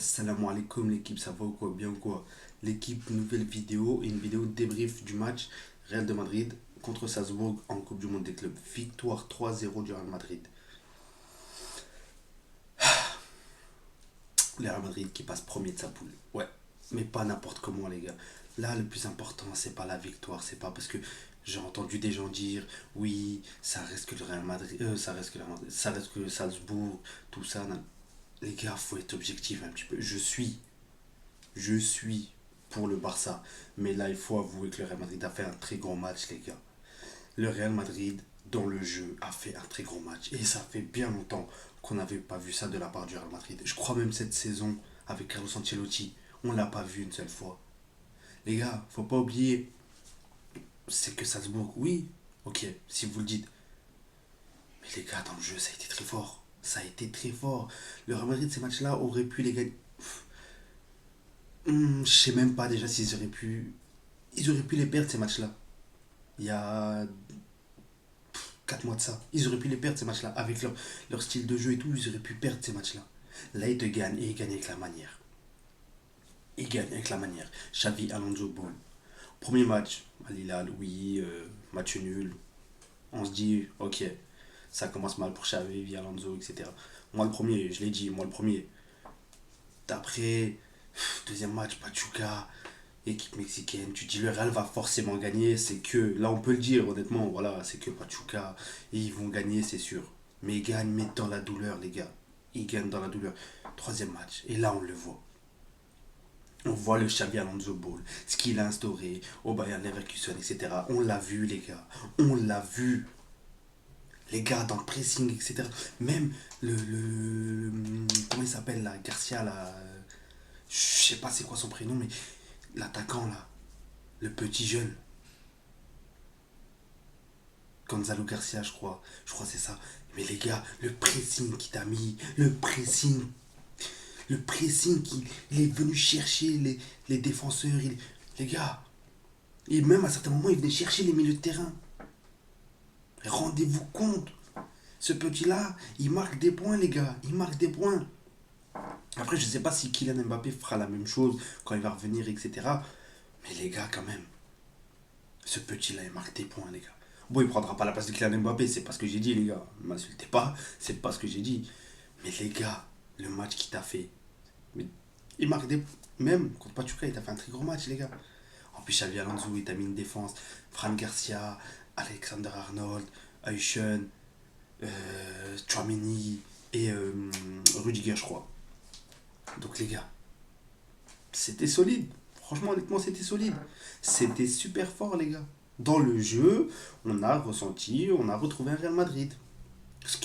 Salam alaikum l'équipe, ça va ou quoi? Bien ou quoi? L'équipe, nouvelle vidéo, une vidéo de débrief du match Real de Madrid contre Salzbourg en Coupe du Monde des clubs. Victoire 3-0 du Real Madrid. Le Real Madrid qui passe premier de sa poule. Ouais, mais pas n'importe comment les gars. Là, le plus important, c'est pas la victoire, c'est pas parce que j'ai entendu des gens dire oui, ça reste que le Real Madrid, ça reste que le Real Madrid, ça reste que Salzbourg, tout ça. Non. Les gars, faut être objectif un petit peu. Je suis pour le Barça. Mais là, il faut avouer que le Real Madrid a fait un très grand match, les gars. Le Real Madrid, dans le jeu, a fait un très grand match. Et ça fait bien longtemps qu'on n'avait pas vu ça de la part du Real Madrid. Je crois même cette saison, avec Carlos Ancelotti, on ne l'a pas vu une seule fois. Les gars, faut pas oublier, c'est que Salzbourg, oui, ok, si vous le dites. Mais les gars, dans le jeu, ça a été très fort. Ça a été très fort. Le Real Madrid, ces matchs-là, aurait pu les gagner. Je sais même pas déjà s'ils auraient pu. Ils auraient pu les perdre ces matchs-là. Il y a 4 mois de ça. Ils auraient pu les perdre ces matchs-là. Avec leur style de jeu et tout, ils auraient pu perdre ces matchs-là. Là, ils te gagnent et ils gagnent avec la manière. Ils gagnent avec la manière. Xavi Alonso Ball. Premier match, Al Hilal, oui, match nul. On se dit, ok, ça commence mal pour Xavi Alonso, etc. Moi, le premier, je l'ai dit, moi, le premier. D'après, deuxième match, Pachuca, équipe mexicaine, tu dis le Real va forcément gagner, c'est que, là on peut le dire honnêtement, voilà, c'est que Pachuca, et ils vont gagner, c'est sûr. Mais ils gagnent, mais dans la douleur, les gars. Ils gagnent dans la douleur. Troisième match, et là on le voit. On voit le Xabi Alonso Ball, ce qu'il a instauré au Bayern Leverkusen, etc. On l'a vu, les gars. On l'a vu. Les gars dans le pressing, etc. Même comment il s'appelle là, Garcia, là. Je sais pas c'est quoi son prénom, mais l'attaquant là, le petit jeune, Gonzalo Garcia, je crois que c'est ça. Mais les gars, le pressing qu'il t'a mis, le pressing qu'il il est venu chercher les défenseurs, les gars, et même à certains moments, il venait chercher les milieux de terrain. Rendez-vous compte, ce petit-là, il marque des points, les gars, il marque des points. Après, je sais pas si Kylian Mbappé fera la même chose quand il va revenir, etc. Mais les gars, quand même, ce petit-là, il marque des points, les gars. Bon, il prendra pas la place de Kylian Mbappé, c'est pas ce que j'ai dit, les gars. Ne m'insultez pas, c'est pas ce que j'ai dit. Mais les gars, le match qu'il t'a fait, mais il marque des. Même contre Pachuca, il t'a fait un très gros match, les gars. En plus, Xavi Alonso, il t'a mis une défense. Fran Garcia, Alexander Arnold, Aychen, Chouameni et Rudiger, je crois. Donc, les gars, c'était solide. Franchement, honnêtement, c'était solide. C'était super fort, les gars. Dans le jeu, on a ressenti, on a retrouvé un Real Madrid. Ce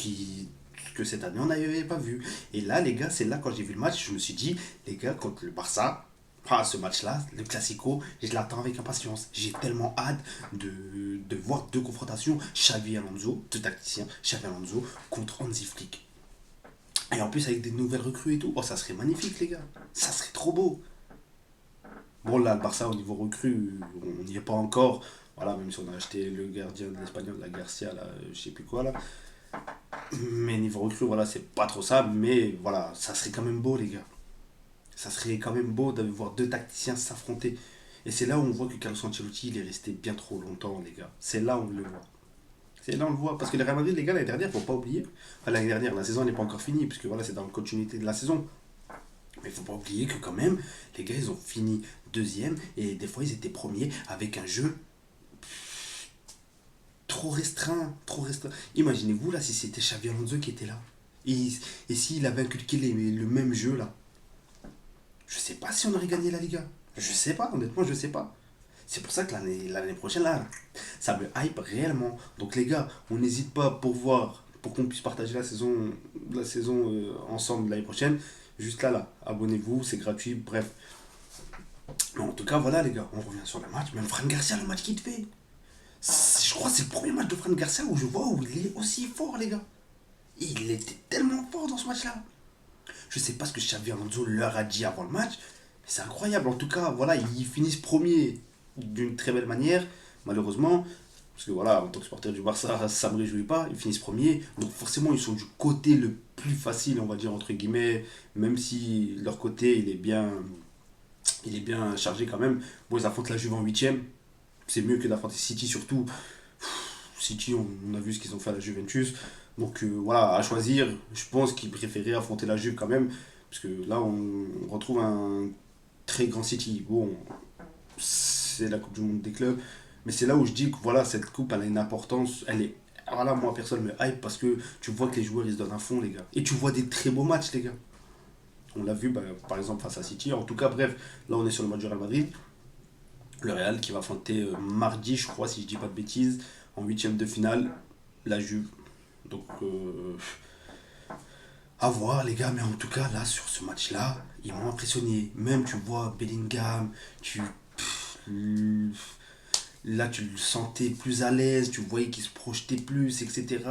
que cette année, on n'avait pas vu. Et là, les gars, c'est là, quand j'ai vu le match, je me suis dit, les gars, contre le Barça, ce match-là, le Classico, je l'attends avec impatience. J'ai tellement hâte de voir deux confrontations. Xavi Alonso, deux tacticiens, Xavi Alonso contre Hansi Flick. Et en plus, avec des nouvelles recrues et tout. Oh, ça serait magnifique, les gars. Ça serait trop beau. Bon, là, le Barça, au niveau recrue, on n'y est pas encore. Voilà, même si on a acheté le gardien de l'Espagnol, la Garcia, là, je sais plus quoi, là. Mais niveau recrue, voilà, c'est pas trop ça. Mais voilà, ça serait quand même beau, les gars. Ça serait quand même beau de voir deux tacticiens s'affronter. Et c'est là où on voit que Carlos Ancelotti, il est resté bien trop longtemps, les gars. C'est là où on le voit. C'est là où on le voit. Parce que le Real Madrid, les gars, l'année dernière, faut pas oublier. Enfin, l'année dernière, la saison n'est pas encore finie, puisque voilà, c'est dans la continuité de la saison. Mais il faut pas oublier que quand même, les gars, ils ont fini deuxième et des fois, ils étaient premiers avec un jeu trop restreint, trop restreint. Imaginez-vous là si c'était Xavi Alonso qui était là. Et, et s'il avait inculqué le même jeu là. Je sais pas si on aurait gagné la Liga. Je sais pas, honnêtement, je sais pas. C'est pour ça que l'année prochaine, là, ça me hype réellement. Donc les gars, on n'hésite pas pour voir, pour qu'on puisse partager la saison ensemble l'année prochaine. Juste là, abonnez-vous, c'est gratuit, bref. Mais en tout cas, voilà les gars, on revient sur le match. Même Fran Garcia, le match qu'il te fait. Je crois que c'est le premier match de Fran Garcia où je vois où il est aussi fort, les gars. Il était tellement fort dans ce match-là. Je sais pas ce que Xavi Alonso leur a dit avant le match, mais c'est incroyable. En tout cas, voilà, ils finissent premier d'une très belle manière. Malheureusement, Parce que voilà, en tant que supporter du Barça, ça me réjouit pas. Ils finissent premiers. Donc forcément, ils sont du côté le plus facile, on va dire, entre guillemets. Même si leur côté, il est bien chargé quand même. Bon, ils affrontent la Juve en huitième. C'est mieux que d'affronter City, surtout. City, on a vu ce qu'ils ont fait à la Juventus. Donc voilà, à choisir, je pense qu'ils préféraient affronter la Juve quand même. Parce que là, on retrouve un très grand City. Bon, c'est la Coupe du Monde des clubs. Mais c'est là où je dis que voilà, cette coupe, elle a une importance. Elle est. Voilà, moi, personne me hype parce que tu vois que les joueurs, ils se donnent à fond, les gars. Et tu vois des très beaux matchs, les gars. On l'a vu, bah, par exemple, face à City. En tout cas, bref, là, on est sur le match du Real Madrid. Le Real qui va affronter mardi, je crois, si je dis pas de bêtises, en huitième de finale, la Juve. Donc, à voir, les gars. Mais en tout cas, là, sur ce match-là, ils m'ont impressionné. Même, tu vois, Bellingham, tu. Là, tu le sentais plus à l'aise, tu voyais qu'il se projetait plus, etc.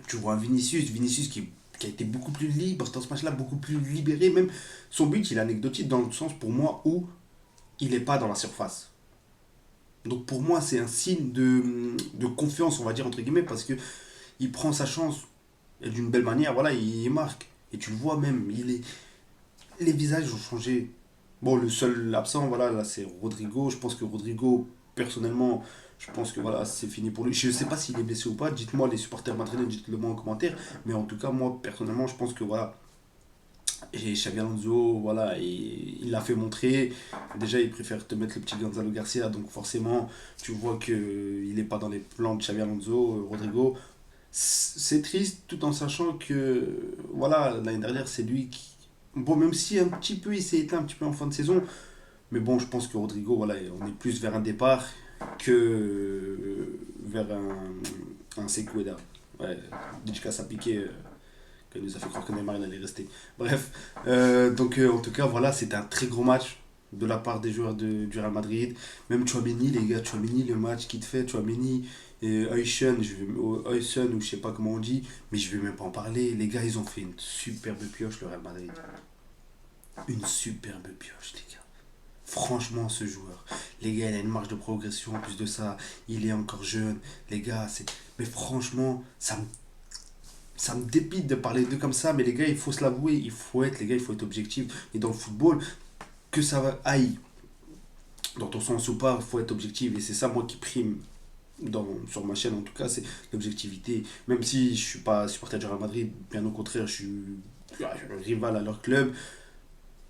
Tu vois un Vinicius qui a été beaucoup plus libre dans ce match-là, beaucoup plus libéré. Même son but, il est anecdotique dans le sens, pour moi, où il n'est pas dans la surface. Donc pour moi, c'est un signe de confiance, on va dire, entre guillemets, parce que il prend sa chance et d'une belle manière, voilà, il marque. Et tu le vois même, les visages ont changé. Bon, le seul absent, voilà, là, c'est Rodrigo. Je pense que Rodrigo, personnellement, je pense que voilà, c'est fini pour lui. Je ne sais pas s'il est blessé ou pas. Dites-moi, les supporters madrilènes, dites-le moi en commentaire. Mais en tout cas, moi, personnellement, je pense que voilà, et Xabi Alonso, voilà, et il l'a fait montrer. Déjà, il préfère te mettre le petit Gonzalo Garcia, donc forcément, tu vois qu'il n'est pas dans les plans de Xabi Alonso, Rodrigo. C'est triste tout en sachant que, voilà, l'année dernière, c'est lui qui. Bon, même si un petit peu il s'est éteint un petit peu en fin de saison, mais bon, je pense que Rodrigo, voilà, on est plus vers un départ que vers un Sequeda. Ouais, Dijkas a piqué, qui nous a fait croire que Neymar il allait rester. Bref, donc en tout cas, voilà, c'était un très gros match de la part des joueurs du Real Madrid. Même Chouameni, les gars, Chouameni, le match qu'il te fait, Chouameni, et Huysen, ou je sais pas comment on dit, mais je vais même pas en parler. Les gars, ils ont fait une superbe pioche, le Real Madrid. Une superbe pioche, les gars. Franchement, ce joueur, les gars, il a une marge de progression. En plus de ça, il est encore jeune. Les gars, c'est. Mais franchement, ça me dépite de parler d'eux comme ça. Mais les gars, il faut se l'avouer. Les gars, il faut être objectif. Et dans le football, que ça aille dans ton sens ou pas, il faut être objectif. Et c'est ça, moi, qui prime sur ma chaîne, en tout cas, c'est l'objectivité. Même si je suis pas supporter du Real Madrid, bien au contraire, je suis rival à leur club.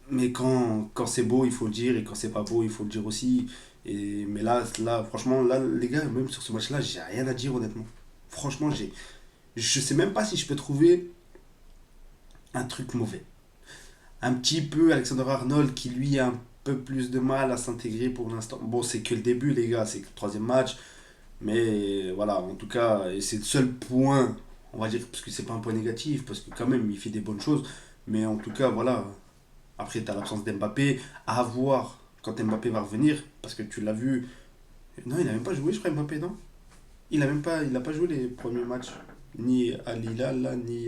Mais quand c'est beau, il faut le dire, et quand c'est pas beau, il faut le dire aussi. Mais là, franchement, là, les gars, même sur ce match-là, j'ai rien à dire, honnêtement. Franchement, je sais même pas si je peux trouver un truc mauvais. Un petit peu Alexander Arnold qui, lui, a un peu plus de mal à s'intégrer pour l'instant. Bon, c'est que le début, les gars, c'est que le troisième match. Mais voilà, en tout cas, et c'est le seul point, on va dire, parce que c'est pas un point négatif, parce que quand même, il fait des bonnes choses. Mais en tout cas, voilà, après, tu as l'absence d'Mbappé. À voir quand Mbappé va revenir. Parce que tu l'as vu. Non, il n'a même pas joué, je crois, Mbappé, non. Il a pas joué les premiers matchs. Ni à Lille, là, ni.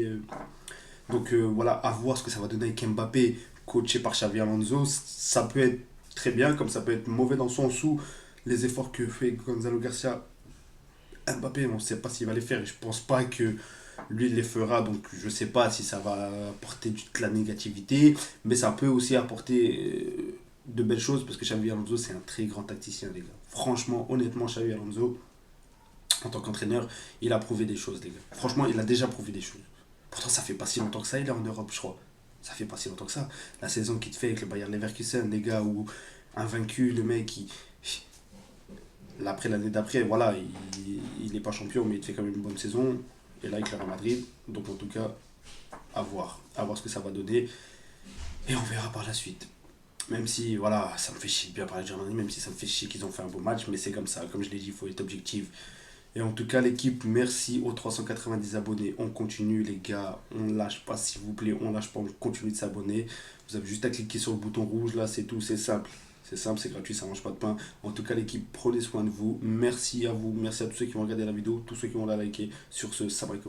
Donc voilà, à voir ce que ça va donner avec Mbappé, coaché par Xavi Alonso. Ça peut être très bien, comme ça peut être mauvais dans le sens où les efforts que fait Gonzalo Garcia, Mbappé, on ne sait pas s'il va les faire. Et je pense pas que lui il les fera, donc je sais pas si ça va apporter de la négativité, mais ça peut aussi apporter de belles choses parce que Xavi Alonso c'est un très grand tacticien, les gars. Franchement, honnêtement, Xavi Alonso en tant qu'entraîneur, il a prouvé des choses, les gars. Franchement, il a déjà prouvé des choses. Pourtant, ça fait pas si longtemps que ça, il est en Europe, je crois. Ça fait pas si longtemps que ça. La saison qu'il te fait avec le Bayern Leverkusen, les gars, où invaincu, le mec, après l'année d'après, voilà, il n'est pas champion, mais il te fait quand même une bonne saison. Et là, avec le Real Madrid. Donc, en tout cas, à voir. À voir ce que ça va donner. Et on verra par la suite. Même si, voilà, ça me fait chier de bien parler de Real Madrid, même si ça me fait chier qu'ils ont fait un beau match, mais c'est comme ça. Comme je l'ai dit, il faut être objectif. Et en tout cas, l'équipe, merci aux 390 abonnés. On continue, les gars. On lâche pas, s'il vous plaît. On lâche pas, on continue de s'abonner. Vous avez juste à cliquer sur le bouton rouge, là, c'est tout, c'est simple. C'est simple, c'est gratuit, ça mange pas de pain. En tout cas, l'équipe, prenez soin de vous. Merci à vous, merci à tous ceux qui vont regarder la vidéo, tous ceux qui vont la liker. Sur ce, salam alaikum.